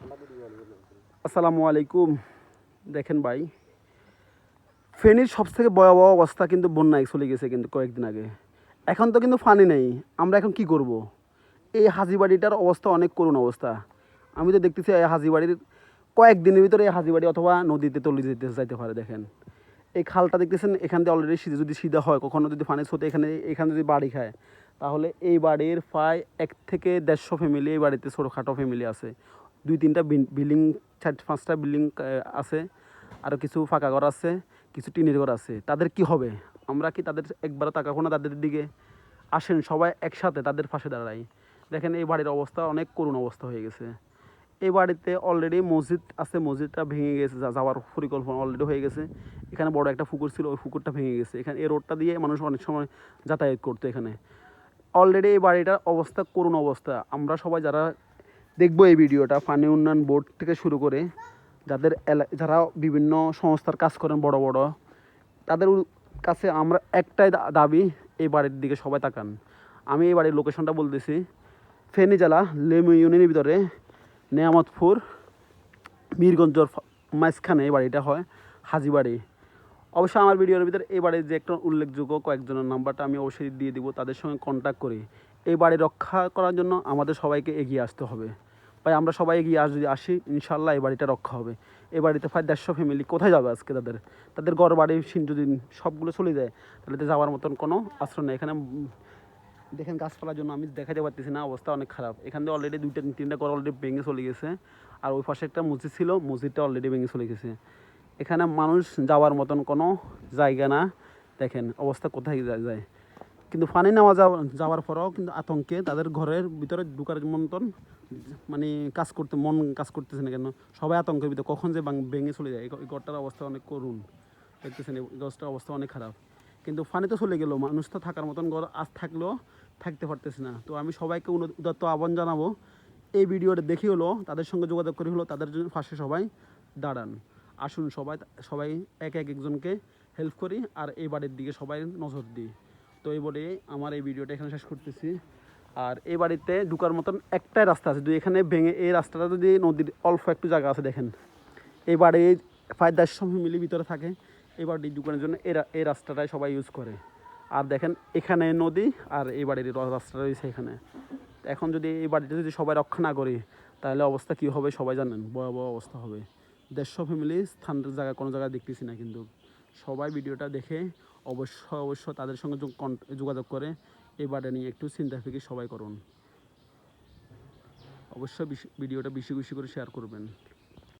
আসসালামু আলাইকুম। দেখেন ভাই, ফেনীর সবথেকে ভয়াবহ অবস্থা কিন্তু বন্যায় চলে গেছে কিন্তু কয়েকদিন আগে। এখন তো কিন্তু পানি নেই। আমরা এখন কি করব? এই হাজিবাড়িটার অবস্থা অনেক করুণ অবস্থা। আমি তো দেখতেছি এই হাজিবাড়ির কয়েকদিনের ভিতরে এই হাজিবাড়ি অথবা নদীতে তলিয়ে যাইতে পারে। দেখেন এই খালটা দেখতেছেন, এখান দিয়ে অলরেডি যদি সিধা হয়, কখনো যদি পানি স্রোতে এখানে যদি বাড়ি খায়, তাহলে এই বাড়ির প্রায় 1 থেকে 150 ফ্যামিলি এই বাড়িতে, ছোটোখাটো ফ্যামিলি আছে। 2-3টা বিল্ডিং, 4-5টা বিল্ডিং আছে, আরও কিছু ফাঁকা ঘর আছে, কিছু টিনের ঘর আছে। তাদের কি হবে? আমরা কি তাদের একবারও তাকাবো না তাদের দিকে? আসেন সবাই একসাথে তাদের পাশে দাঁড়াই। দেখেন এই বাড়ির অবস্থা অনেক করুণ অবস্থা হয়ে গেছে। এই বাড়িতে অলরেডি মসজিদ আছে, মসজিদটা ভেঙে গেছে, যাওয়ার পরিকল্পনা অলরেডি হয়ে গেছে। এখানে বড় একটা পুকুর ছিল, ওই পুকুরটা ভেঙে গেছে। এখানে এই রোডটা দিয়ে মানুষ অনেক সময় যাতায়াত করতো এখানে। অলরেডি এই বাড়িটার অবস্থা করুণ অবস্থা। আমরা সবাই যারা দেখবো এই ভিডিওটা, পানি উন্নয়ন বোর্ড থেকে শুরু করে যারা বিভিন্ন সংস্থার কাজ করেন বড় বড়, তাদের কাছে আমরা একটাই দাবি, এই বাড়ির দিকে সবাই তাকান। আমি এই বাড়ির লোকেশনটা বলতেছি, ফেনী জেলা লেমু ইউনিয়নের ভিতরে নেয়ামতপুর মীরগঞ্জর মাঝখানে এই বাড়িটা হয়, হাজিবাড়ি। অবশ্যই আমার ভিডিওর ভিতরে এই বাড়ির যে একটা উল্লেখযোগ্য কয়েকজনের নাম্বারটা আমি অবশ্যই দিয়ে দিব, তাদের সঙ্গে কন্ট্যাক্ট করি। এই বাড়ি রক্ষা করার জন্য আমাদের সবাইকে এগিয়ে আসতে হবে। ভাই আমরা সবাই এগিয়ে যদি আসি, ইনশাল্লাহ এই বাড়িটা রক্ষা হবে। এই বাড়িতে প্রায় 150 ফ্যামিলি কোথায় যাবে আজকে? তাদের ঘর বাড়ি যদি সবগুলো চলে যায়, তাহলে তো যাওয়ার মতন কোনো আশ্রয় নেই এখানে। দেখেন গাছপালার জন্য আমি দেখাতে পারতেছি না, অবস্থা অনেক খারাপ। এখান থেকে অলরেডি 2-3টা ঘর অলরেডি ভেঙে চলে গেছে। আর ওই পাশে একটা মসজিদ ছিল, মসজিদটা অলরেডি ভেঙে চলে গেছে। এখানে মানুষ যাওয়ার মতন কোনো জায়গা না। দেখেন অবস্থা কোথায় যায়। কিন্তু পানি নেওয়া যাওয়ার পরেও কিন্তু আতঙ্কে তাদের ঘরের ভিতরে ঢুকার মতন মানে কাজ করতেছে না কেন? সবাই আতঙ্কের ভিতরে, কখন যে ভেঙে চলে যায়। এই ঘরটার অবস্থা অনেক করুণ, দেখতেছেন এই গাছটার অবস্থা অনেক খারাপ। কিন্তু পানি তো চলে গেল, মানুষ তো থাকার মতন ঘর আজ থাকলেও থাকতে পারতেছে না। তো আমি সবাইকে উদাত্ত আহ্বান জানাবো, এই ভিডিওটা দেখি হলো তাদের সঙ্গে যোগাযোগ করে হলো তাদের জন্য পাশে সবাই দাঁড়ান। আসুন সবাই সবাই একজনকে হেল্প করি, আর এই বাড়ির দিকে সবাই নজর দিই। তো এই বলে আমার এই ভিডিওটা এখানে শেষ করতেছি। আর এই বাড়িতে ঢুকার মতন একটাই রাস্তা আছে, যদি এখানে ভেঙে এই রাস্তাটা যদি নদীর অল্প একটু জায়গা আছে, দেখেন এই বাড়ি প্রায় 150 ফ্যামিলি ভিতরে থাকে। এই বাড়ি ঢুকানোর জন্য এই রাস্তাটাই সবাই ইউজ করে। আর দেখেন এখানে নদী, আর এই বাড়ির রাস্তা রয়েছে এখানে। এখন যদি এই বাড়িটা যদি সবাই রক্ষা না করি, তাহলে অবস্থা কী হবে সবাই জানেন, ভয়াবহ অবস্থা হবে। 150 ফ্যামিলি স্থানের জায়গা কোনো জায়গায় দেখতেছি না, কিন্তু সবাই ভিডিওটা দেখে অবশ্য তাদের সঙ্গে যোগাযোগ করে এই বাড়ি নিয়ে একটু চিন্তা ফিকির সবাই করুন। অবশ্যই ভিডিওটা বেশি বেশি করে শেয়ার করবেন।